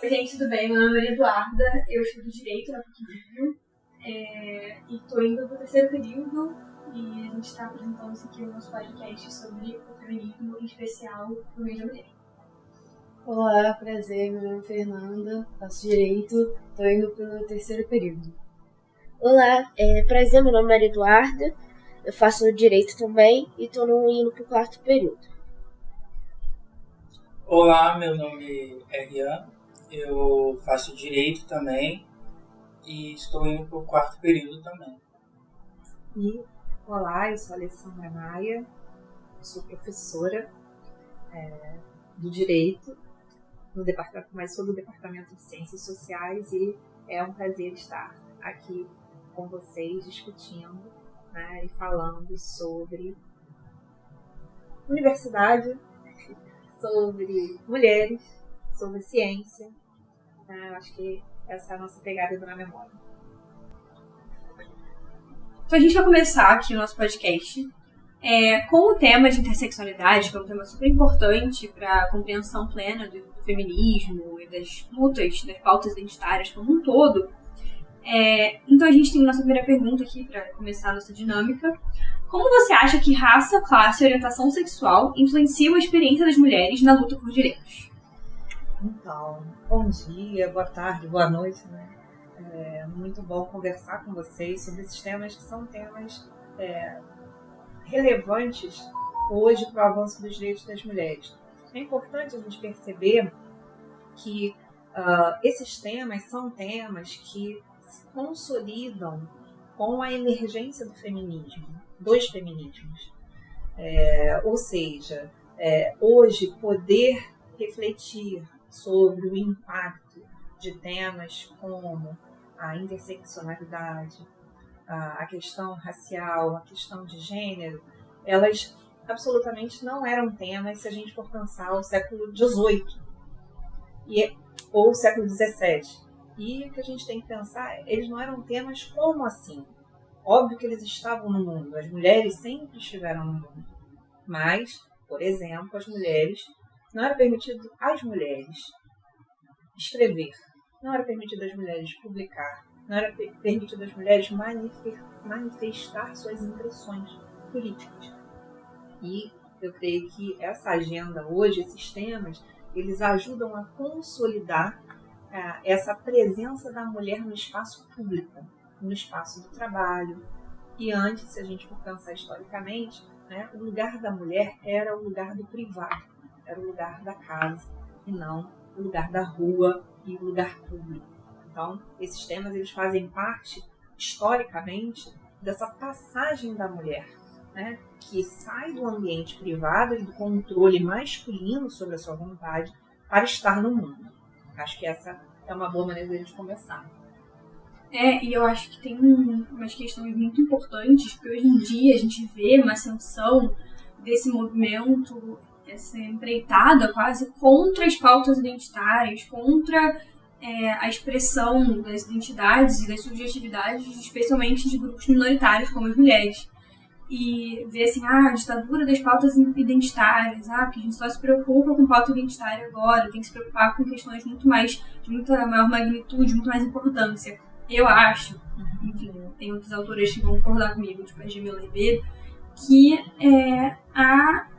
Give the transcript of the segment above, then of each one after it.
Oi, gente, tudo bem? Meu nome é Eduarda, eu estudo Direito na PUC-Rio e estou indo para o terceiro período e a gente está apresentando isso aqui no nosso podcast sobre o feminismo, em especial no meio da mulher. Olá, prazer, meu nome é Fernanda, faço Direito, estou indo para o terceiro período. Olá, prazer, meu nome é Eduarda, eu faço Direito também e estou indo para o quarto período. Olá, meu nome é Rian, eu faço Direito também e estou indo para o quarto período também. Olá, eu sou a Alessandra Maia, sou professora do Direito, mas sou do Departamento de Ciências Sociais e é um prazer estar aqui com vocês discutindo, né, e falando sobre universidade, sobre mulheres, sobre ciência. Eu acho que essa é a nossa pegada na memória. Então a gente vai começar aqui o nosso podcast com o tema de intersexualidade, que é um tema super importante para a compreensão plena do feminismo e das lutas, das pautas identitárias como um todo. Então a gente tem a nossa primeira pergunta aqui para começar a nossa dinâmica. Como você acha que raça, classe e orientação sexual influenciam a experiência das mulheres na luta por direitos? Então, bom dia, boa tarde, boa noite, né? É muito bom conversar com vocês sobre esses temas que são temas relevantes hoje para o avanço dos direitos das mulheres. É importante a gente perceber que esses temas são temas que se consolidam com a emergência do feminismo, dos feminismos. Ou seja, hoje poder refletir sobre o impacto de temas como a interseccionalidade, a questão racial, a questão de gênero, elas absolutamente não eram temas se a gente for pensar o século XVIII ou o século XVII. E o que a gente tem que pensar, eles não eram temas como assim. Óbvio que eles estavam no mundo, as mulheres sempre estiveram no mundo. Mas, por exemplo, não era permitido às mulheres escrever, não era permitido às mulheres publicar, não era permitido às mulheres manifestar suas impressões políticas. E eu creio que essa agenda hoje, esses temas, eles ajudam a consolidar essa presença da mulher no espaço público, no espaço do trabalho. E antes, se a gente for pensar historicamente, né, o lugar da mulher era o lugar do privado, era o lugar da casa, e não o lugar da rua e o lugar público. Então, esses temas eles fazem parte, historicamente, dessa passagem da mulher, né, que sai do ambiente privado e do controle masculino sobre a sua vontade para estar no mundo. Acho que essa é uma boa maneira de a gente começar. E eu acho que tem umas questões muito importantes, porque hoje em dia a gente vê uma ascensão desse movimento, essa empreitada quase contra as pautas identitárias, contra a expressão das identidades e das subjetividades, especialmente de grupos minoritários como as mulheres. E ver assim, a ditadura das pautas identitárias, que a gente só se preocupa com pauta identitária agora, tem que se preocupar com questões de muita maior magnitude, muito mais importância. Eu acho, enfim, tem outros autores que vão concordar comigo, tipo a Jamila Ribeiro, que a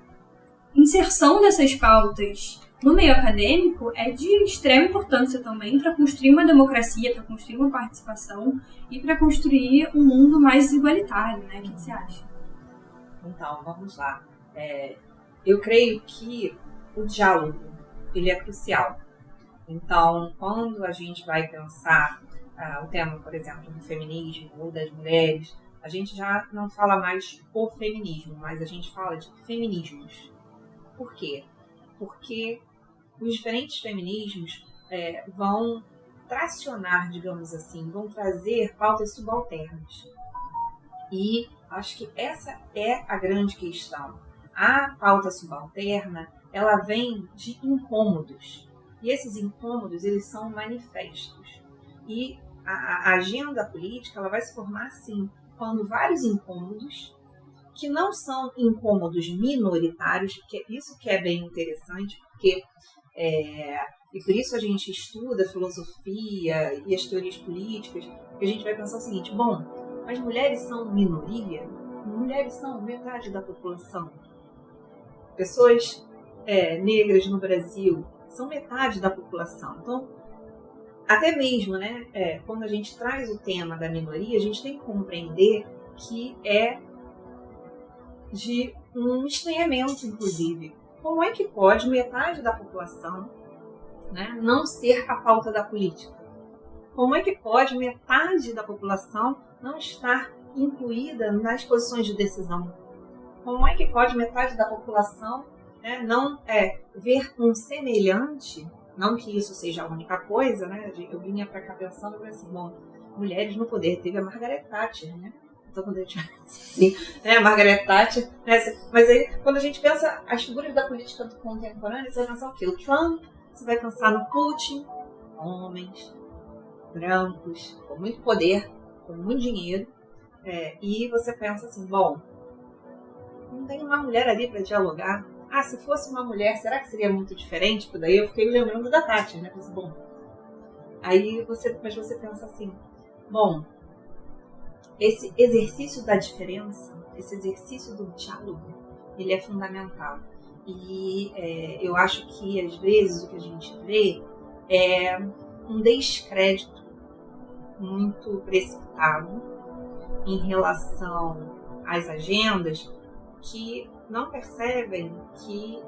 inserção dessas pautas no meio acadêmico é de extrema importância também para construir uma democracia, para construir uma participação e para construir um mundo mais igualitário, né? O que você acha? Então, vamos lá. Eu creio que o diálogo, ele é crucial. Então, quando a gente vai pensar o tema, por exemplo, do feminismo ou das mulheres, a gente já não fala mais o feminismo, mas a gente fala de feminismos. Por quê? Porque os diferentes feminismos vão tracionar, digamos assim, vão trazer pautas subalternas. E acho que essa é a grande questão. A pauta subalterna, ela vem de incômodos. E esses incômodos, eles são manifestos. E a agenda política, ela vai se formar assim, quando vários incômodos, que não são incômodos minoritários, que é isso que é bem interessante, porque E por isso a gente estuda a filosofia e as teorias políticas, porque a gente vai pensar o seguinte, bom, as mulheres são minoria? Mulheres são metade da população. Pessoas negras no Brasil são metade da população. Então, até mesmo, né, quando a gente traz o tema da minoria, a gente tem que compreender que é de um estranhamento, inclusive. Como é que pode metade da população, né, não ser a pauta da política? Como é que pode metade da população não estar incluída nas posições de decisão? Como é que pode metade da população, né, não ver um semelhante, não que isso seja a única coisa, né? Eu vinha para cá pensando, eu falei assim, bom, mulheres no poder, teve a Margaret Thatcher, né? Então, quando a gente assim, né, Margaret Thatcher, né, mas aí, quando a gente pensa as figuras da política contemporânea, você vai pensar o quê? O Trump, você vai pensar no Putin, homens brancos, com muito poder, com muito dinheiro, e você pensa assim, bom, não tem uma mulher ali para dialogar. Ah, se fosse uma mulher, será que seria muito diferente? Porque daí eu fiquei lembrando da Tati, né? Bom, aí você pensa assim, bom, esse exercício da diferença, esse exercício do diálogo, ele é fundamental. E eu acho que às vezes o que a gente vê é um descrédito muito precipitado em relação às agendas que não percebem que,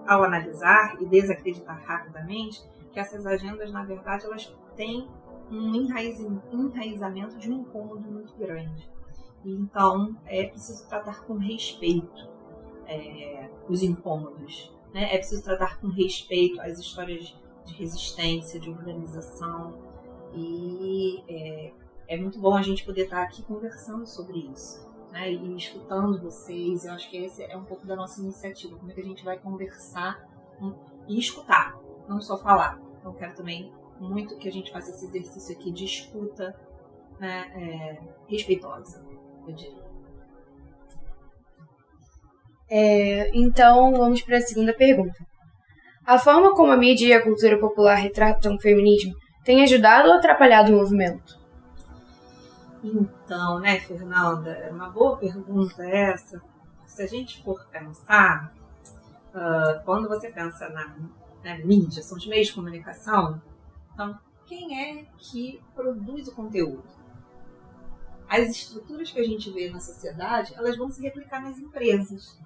ao analisar e desacreditar rapidamente, que essas agendas, na verdade, elas têm um enraizamento de um incômodo muito grande. E, então, é preciso tratar com respeito os incômodos, né? É preciso tratar com respeito as histórias de resistência, de organização. E é muito bom a gente poder estar aqui conversando sobre isso, né, e escutando vocês. Eu acho que esse é um pouco da nossa iniciativa, como é que a gente vai conversar e escutar, não só falar. Então, quero também muito que a gente faça esse exercício aqui de escuta, né, respeitosa, eu diria. Então, vamos para a segunda pergunta. A forma como a mídia e a cultura popular retratam o feminismo tem ajudado ou atrapalhado o movimento? Então, né, Fernanda, é uma boa pergunta essa. Se a gente for pensar, quando você pensa na mídia, são os meios de comunicação, então, quem é que produz o conteúdo? As estruturas que a gente vê na sociedade, elas vão se replicar nas empresas.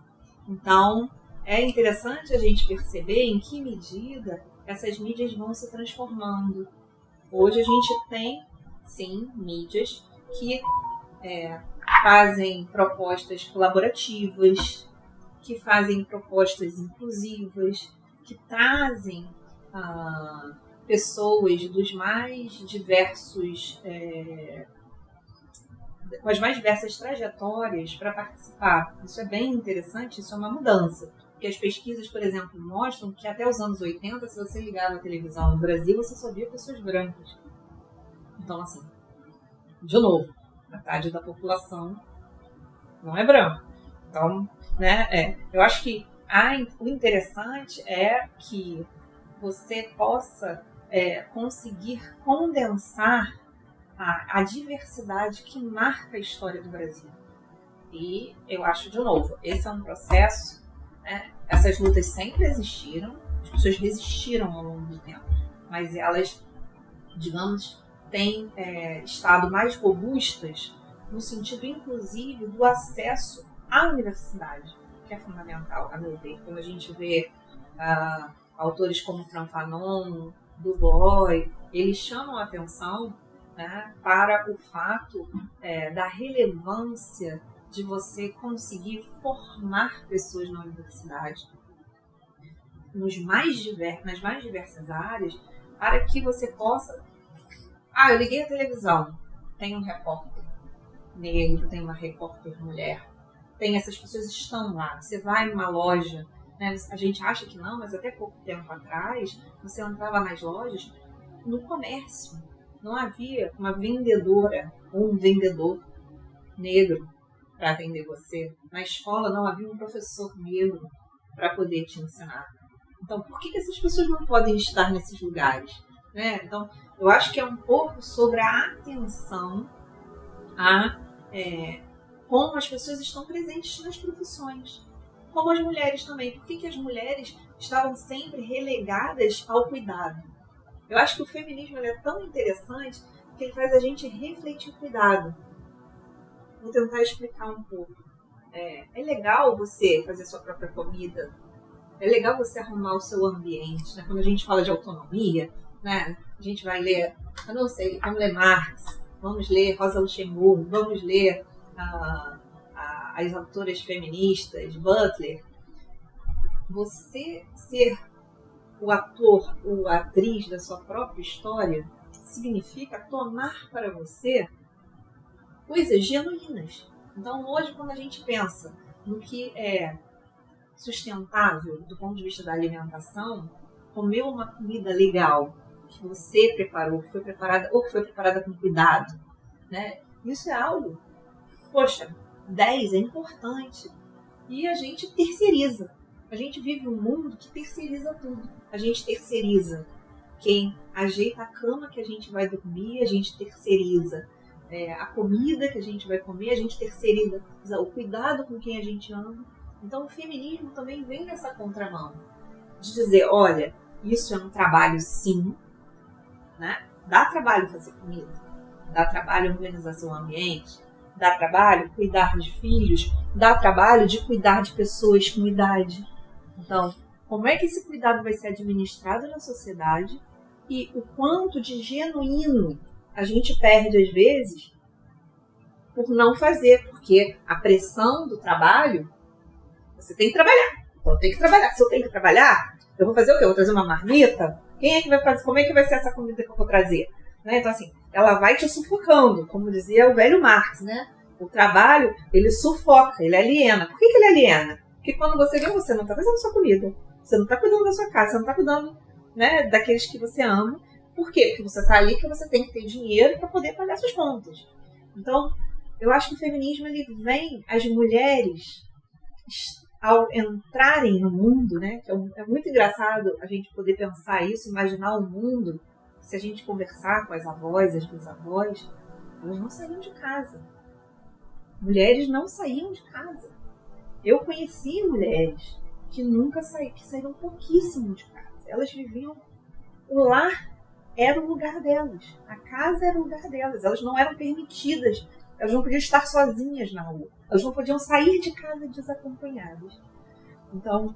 Então, é interessante a gente perceber em que medida essas mídias vão se transformando. Hoje a gente tem, sim, mídias que fazem propostas colaborativas, que fazem propostas inclusivas, que trazem pessoas dos mais diversos, com as mais diversas trajetórias para participar. Isso é bem interessante, isso é uma mudança. Porque as pesquisas, por exemplo, mostram que até os anos 80, se você ligava a televisão no Brasil, você só via pessoas brancas. Então, assim, de novo, metade da população não é branca. Então, né, eu acho que o interessante é que você possa conseguir condensar a diversidade que marca a história do Brasil. E eu acho, de novo, esse é um processo, né, essas lutas sempre existiram, as pessoas resistiram ao longo do tempo, mas elas, digamos, têm estado mais robustas no sentido, inclusive, do acesso à universidade, que é fundamental, a meu ver. Quando a gente vê autores como Franz Fanon, Du Bois, eles chamam a atenção, né, para o fato da relevância de você conseguir formar pessoas na universidade, nas mais diversas áreas, para que você possa... eu liguei a televisão, tem um repórter negro, tem uma repórter mulher, tem essas pessoas estão lá. Você vai numa loja, né, a gente acha que não, mas até pouco tempo atrás, você entrava nas lojas, no comércio, não havia uma vendedora ou um vendedor negro para atender você. Na escola não havia um professor negro para poder te ensinar. Então, por que essas pessoas não podem estar nesses lugares? Né? Então, eu acho que é um pouco sobre a atenção a como as pessoas estão presentes nas profissões. Como as mulheres também. Por que as mulheres estavam sempre relegadas ao cuidado? Eu acho que o feminismo é tão interessante que ele faz a gente refletir o cuidado. Vou tentar explicar um pouco. É legal você fazer sua própria comida. É legal você arrumar o seu ambiente. Né? Quando a gente fala de autonomia, né? A gente vai ler, eu não sei, vamos ler Marx, vamos ler Rosa Luxemburgo, vamos ler as autoras feministas, Butler. Você ser o ator ou a atriz da sua própria história significa tomar para você coisas genuínas. Então, hoje, quando a gente pensa no que é sustentável do ponto de vista da alimentação, comer uma comida legal que você preparou, que foi preparada ou que foi preparada com cuidado, né? Isso é algo, poxa, 10 é importante. E a gente terceiriza. A gente vive um mundo que terceiriza tudo. A gente terceiriza quem ajeita a cama que a gente vai dormir, a gente terceiriza a comida que a gente vai comer, a gente terceiriza o cuidado com quem a gente ama. Então o feminismo também vem nessa contramão. De dizer, olha, isso é um trabalho sim, né? Dá trabalho fazer comida, dá trabalho organizar seu ambiente, dá trabalho cuidar de filhos, dá trabalho de cuidar de pessoas com idade. Então, como é que esse cuidado vai ser administrado na sociedade e o quanto de genuíno a gente perde às vezes por não fazer, porque a pressão do trabalho, você tem que trabalhar, então eu tenho que trabalhar. Se eu tenho que trabalhar, eu vou fazer o quê? Eu vou trazer uma marmita? Quem é que vai fazer? Como é que vai ser essa comida que eu vou trazer? Né? Então, assim, ela vai te sufocando, como dizia o velho Marx, né? O trabalho, ele sufoca, ele aliena. Por que ele aliena? Porque quando você vê, você não está fazendo sua comida, você não está cuidando da sua casa, você não está cuidando, né, daqueles que você ama. Por quê? Porque você está ali que você tem que ter dinheiro para poder pagar suas contas. Então, eu acho que o feminismo, ele vem, as mulheres, ao entrarem no mundo, né, que é muito engraçado a gente poder pensar isso, imaginar o mundo, se a gente conversar com as avós, as bisavós, elas não saíam de casa. Mulheres não saíam de casa. Eu conheci mulheres que nunca saíram, que saíram pouquíssimo de casa. Elas viviam, o lar era o lugar delas, a casa era o lugar delas. Elas não eram permitidas, elas não podiam estar sozinhas na rua, elas não podiam sair de casa desacompanhadas. Então,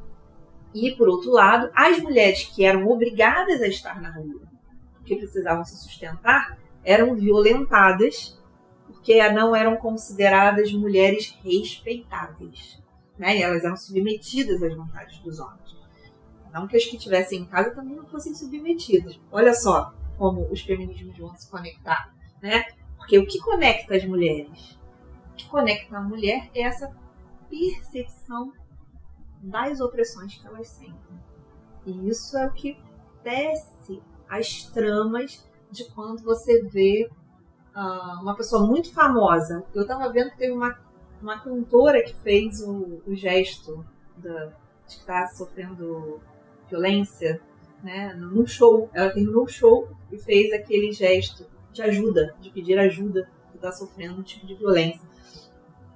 e por outro lado, as mulheres que eram obrigadas a estar na rua, que precisavam se sustentar, eram violentadas, porque não eram consideradas mulheres respeitáveis, né? E elas eram submetidas às vontades dos homens. Não que as que estivessem em casa também não fossem submetidas. Olha só como os feminismos vão se conectar, né? Porque o que conecta as mulheres? O que conecta a mulher é essa percepção das opressões que elas sentem. E isso é o que tece as tramas de quando você vê uma pessoa muito famosa. Eu estava vendo que teve uma cantora que fez o gesto de estar sofrendo violência, né, num show. Ela terminou o show e fez aquele gesto de ajuda, de pedir ajuda que está sofrendo um tipo de violência.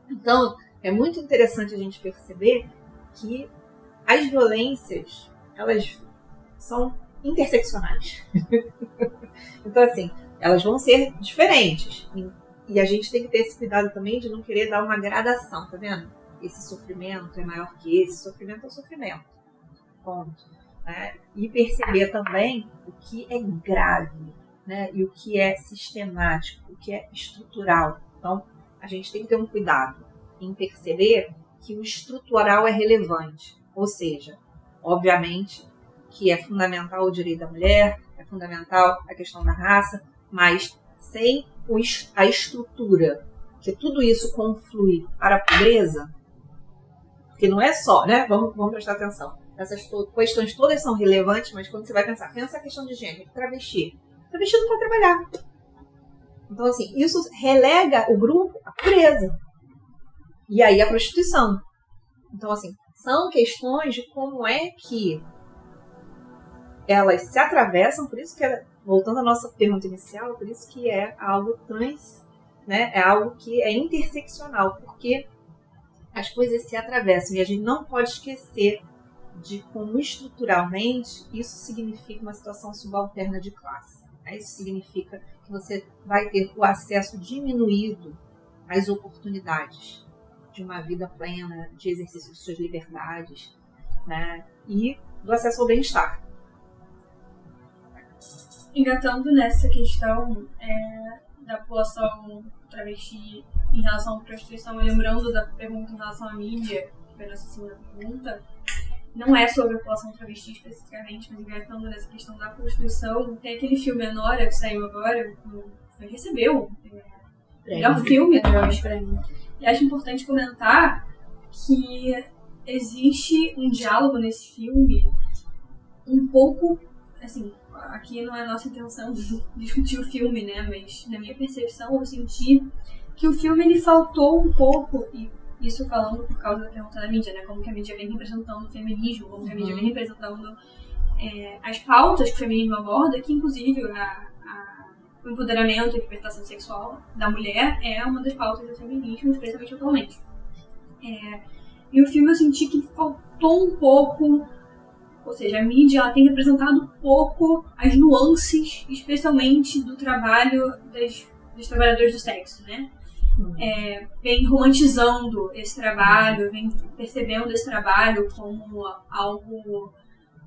Então, é muito interessante a gente perceber que as violências, elas são interseccionais. Então, assim, elas vão ser diferentes. E a gente tem que ter esse cuidado também de não querer dar uma gradação, tá vendo? Esse sofrimento é maior que esse sofrimento é sofrimento. Ponto. Né? E perceber também o que é grave, né? E o que é sistemático, o que é estrutural. Então, a gente tem que ter um cuidado em perceber que o estrutural é relevante. Ou seja, obviamente que é fundamental o direito da mulher, é fundamental a questão da raça, mas sem a estrutura, que tudo isso conflui para a pobreza, porque não é só, né? Vamos prestar atenção. Essas questões todas são relevantes, mas quando você vai pensar, pensa a questão de gênero, travesti. Travesti não pode trabalhar. Então, assim, isso relega o grupo à pobreza. E aí a prostituição. Então, assim, são questões de como é que elas se atravessam, por isso que, voltando à nossa pergunta inicial, por isso que é algo trans, né? É algo que é interseccional, porque as coisas se atravessam e a gente não pode esquecer de como estruturalmente isso significa uma situação subalterna de classe. Isso significa que você vai ter o acesso diminuído às oportunidades de uma vida plena, de exercício de suas liberdades, né? E do acesso ao bem-estar. Engatando nessa questão da população travesti em relação à prostituição, e lembrando da pergunta em relação à mídia, que foi a nossa segunda pergunta, não é sobre a população travesti especificamente, mas engatando nessa questão da prostituição, tem aquele filme A Nora, que saiu agora, recebeu o melhor filme do Oscar. E acho importante comentar que existe um diálogo nesse filme um pouco, assim, aqui não é a nossa intenção discutir o filme, né, mas na minha percepção eu senti que o filme ele faltou um pouco, e isso falando por causa da pergunta da mídia, né, como que a mídia vem representando o feminismo, como que a mídia vem representando as pautas que o feminismo aborda, que inclusive o empoderamento e a libertação sexual da mulher é uma das pautas do feminismo, especialmente atualmente. E o filme eu senti que faltou um pouco, ou seja, a mídia ela tem representado pouco as nuances, especialmente do trabalho dos trabalhadores do sexo, né? Vem romantizando esse trabalho, vem percebendo esse trabalho como algo,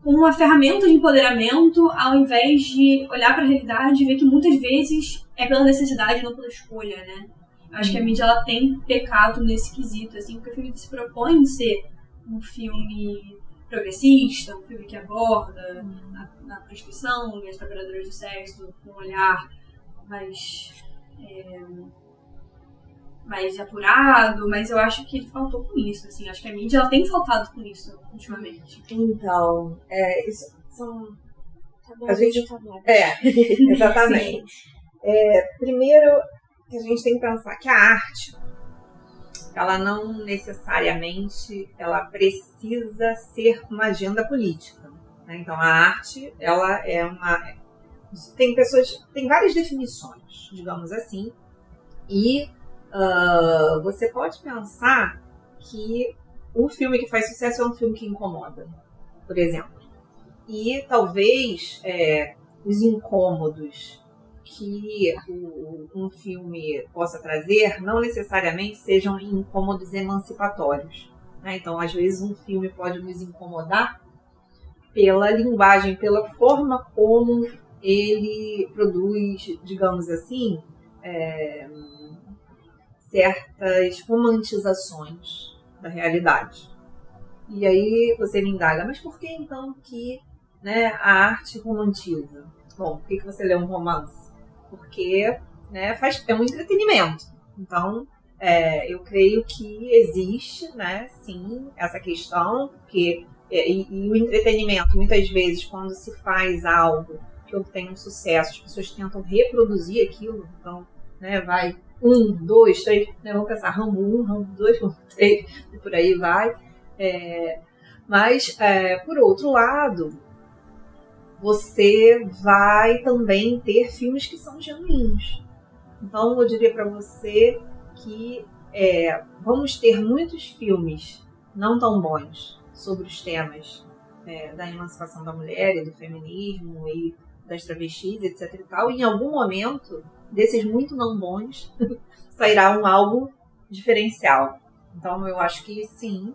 como uma ferramenta de empoderamento, ao invés de olhar para a realidade e ver que muitas vezes é pela necessidade e não pela escolha, né? Eu acho que a mídia ela tem pecado nesse quesito, assim, porque o filme se propõe em ser um filme progressista, um filme que aborda a prostituição e as trabalhadoras do sexo com um olhar mais apurado, mas eu acho que ele faltou com isso, assim, acho que a mídia ela tem faltado com isso ultimamente. Então, isso são... A gente... exatamente. Primeiro, que a gente tem que pensar que a arte, ela não necessariamente ela precisa ser uma agenda política, né? Então, a arte, ela é uma... Tem várias definições, digamos assim, e você pode pensar que um filme que faz sucesso é um filme que incomoda, por exemplo. E talvez os incômodos que um filme possa trazer não necessariamente sejam incômodos emancipatórios, né? Então, às vezes, um filme pode nos incomodar pela linguagem, pela forma como ele produz, digamos assim, certas romantizações da realidade. E aí você me indaga, mas por que então que, né, a arte romantiza? Bom, por que você lê um romance? Porque, né, é um entretenimento. Então, eu creio que existe, né, sim, essa questão, porque, e o entretenimento, muitas vezes, quando se faz algo que obtém um sucesso, as pessoas tentam reproduzir aquilo, então, né, vai 1, 2, 3, né, vamos pensar Rambo 1, Rambo 2, Rambo 3, e por aí vai. Mas, por outro lado, você vai também ter filmes que são genuínos. Então, eu diria para você que vamos ter muitos filmes não tão bons sobre os temas da emancipação da mulher e do feminismo e das travestis, etc. e tal. E em algum momento, desses muito não bons, sairá um algo diferencial. Então, eu acho que sim.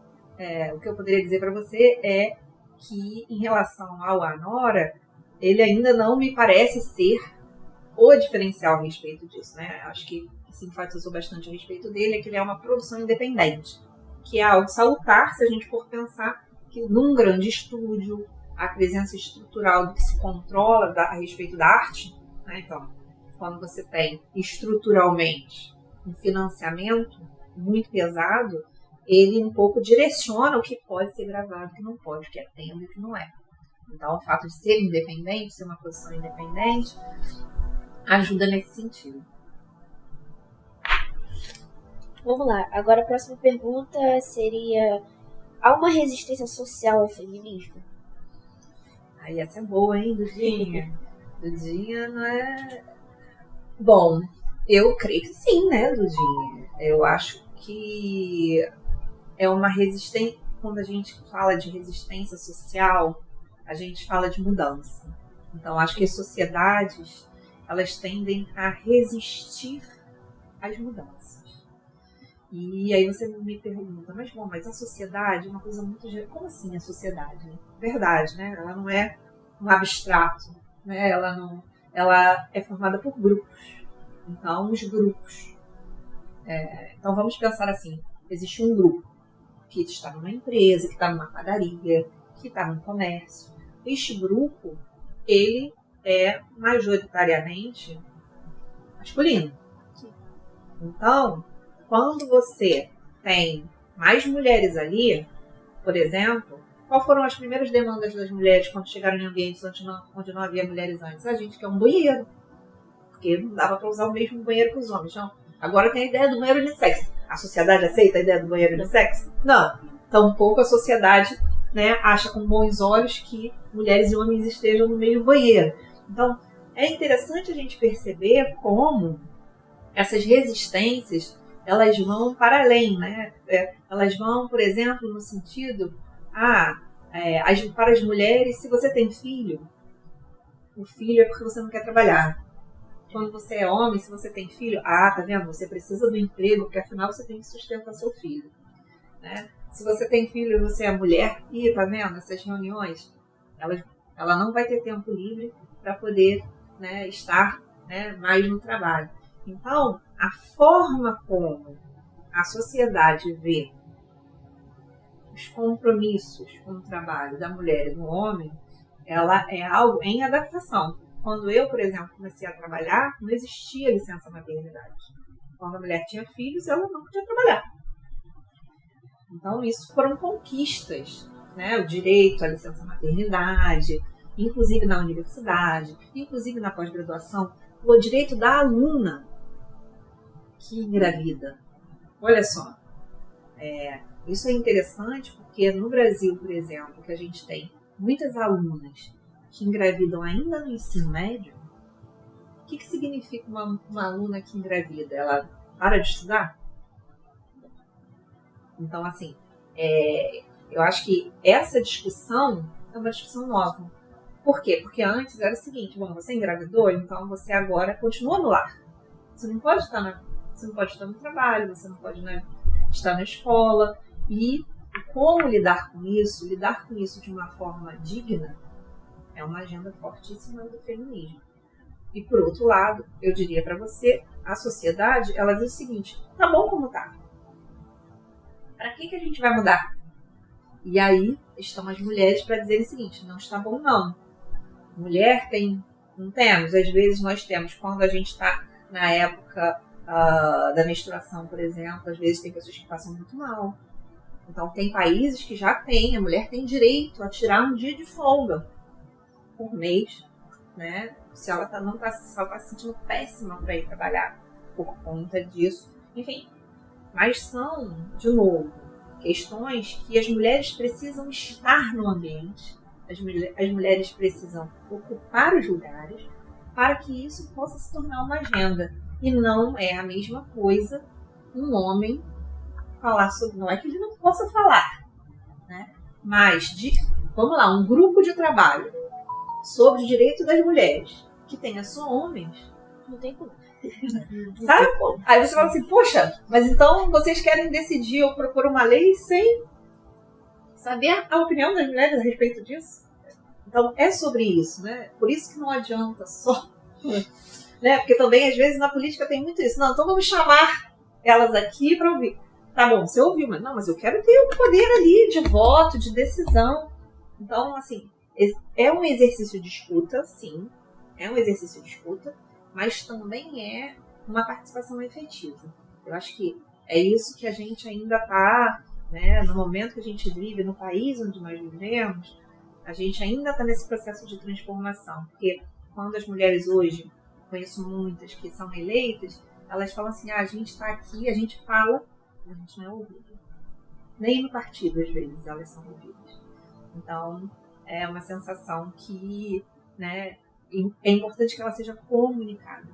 O que eu poderia dizer para você é que, em relação ao A Nora, ele ainda não me parece ser o diferencial a respeito disso, né? Acho que se enfatizou bastante a respeito dele é que ele é uma produção independente, que é algo salutar se a gente for pensar que num grande estúdio, a presença estrutural do que se controla a respeito da arte, né? Então, quando você tem estruturalmente um financiamento muito pesado, ele um pouco direciona o que pode ser gravado, o que não pode, o que é tenda e o que não é. Então, o fato de ser independente, ser uma posição independente, ajuda nesse sentido. Vamos lá. Agora a próxima pergunta seria: há uma resistência social ao feminismo? Aí essa é boa, hein, Dudinha? Dudinha não é... Bom, eu creio que sim, né, Dudinha? Eu acho que é uma resistência... Quando a gente fala de resistência social, a gente fala de mudança. Então, acho que as sociedades, elas tendem a resistir às mudanças. E aí você me pergunta, mas a sociedade é uma coisa muito... Como assim a sociedade? Verdade, né? Ela não é um abstrato, né? Ela é formada por grupos. Então, os grupos. Então, vamos pensar assim, existe um grupo que está numa empresa, que está numa padaria, que está num comércio. Este grupo, ele é majoritariamente masculino. Então, quando você tem mais mulheres ali, por exemplo, qual foram as primeiras demandas das mulheres quando chegaram em ambientes onde não havia mulheres antes? A gente quer um banheiro, porque não dava para usar o mesmo banheiro que os homens. Então, agora tem a ideia do banheiro unissex. A sociedade aceita a ideia do banheiro unissex? Não. Tampouco a sociedade, né, acha com bons olhos que mulheres e homens estejam no mesmo banheiro. Então, é interessante a gente perceber como essas resistências, elas vão para além, né? Elas vão, por exemplo, no sentido, para as mulheres, se você tem filho, o filho é porque você não quer trabalhar. Quando você é homem, se você tem filho, tá vendo? Você precisa do emprego, porque afinal você tem que sustentar seu filho, né? Se você tem filho e você é mulher, tá vendo? Essas reuniões, ela não vai ter tempo livre para poder, né, estar, né, mais no trabalho. Então, a forma como a sociedade vê os compromissos com o trabalho da mulher e do homem, ela é algo em adaptação. Quando eu, por exemplo, comecei a trabalhar, não existia licença maternidade. Quando a mulher tinha filhos, ela não podia trabalhar. Então, isso foram conquistas, né? O direito à licença maternidade, inclusive na universidade, inclusive na pós-graduação, o direito da aluna que engravida. Olha só, isso é interessante porque no Brasil, por exemplo, que a gente tem muitas alunas que engravidam ainda no ensino médio, o que significa uma aluna que engravida? Ela para de estudar? Então, assim, eu acho que essa discussão é uma discussão nova. Por quê? Porque antes era o seguinte, você engravidou, então você agora continua no lar. Você não pode estar no trabalho, você não pode, né, estar na escola. E como lidar com isso de uma forma digna, é uma agenda fortíssima do feminismo. E por outro lado, eu diria para você, a sociedade, ela diz o seguinte, tá bom como tá. Para que a gente vai mudar? E aí estão as mulheres para dizerem o seguinte, não está bom não. Mulher não temos, às vezes nós temos, quando a gente está na época da menstruação, por exemplo, às vezes tem pessoas que passam muito mal. Então tem países que já tem, a mulher tem direito a tirar um dia de folga por mês, né? Se ela está se sentindo péssima para ir trabalhar por conta disso. Enfim, mas são, de novo, questões que as mulheres precisam estar no ambiente, as mulheres precisam ocupar os lugares para que isso possa se tornar uma agenda. E não é a mesma coisa um homem falar sobre... Não é que ele não possa falar, né? Mas, vamos lá, um grupo de trabalho sobre o direito das mulheres que tenha só homens, Não tem como. sabe? Aí você fala assim, poxa, mas então vocês querem decidir ou propor uma lei sem saber a opinião das mulheres a respeito disso? Então é sobre isso, né? Por isso que não adianta só, né? Porque também às vezes na política tem muito isso. Não, então vamos chamar elas aqui para ouvir. Tá bom, você ouviu, mas eu quero ter o poder ali de voto, de decisão. Então, assim, é um exercício de escuta, sim, é um exercício de escuta, mas também é uma participação efetiva. Eu acho que é isso que a gente ainda está, né, no momento que a gente vive, no país onde nós vivemos, a gente ainda está nesse processo de transformação. Porque quando as mulheres hoje, conheço muitas que são eleitas, elas falam assim, a gente está aqui, a gente fala, a gente não é ouvida. Nem no partido, às vezes, elas são ouvidas. Então, é uma sensação que, né, é importante que ela seja comunicada.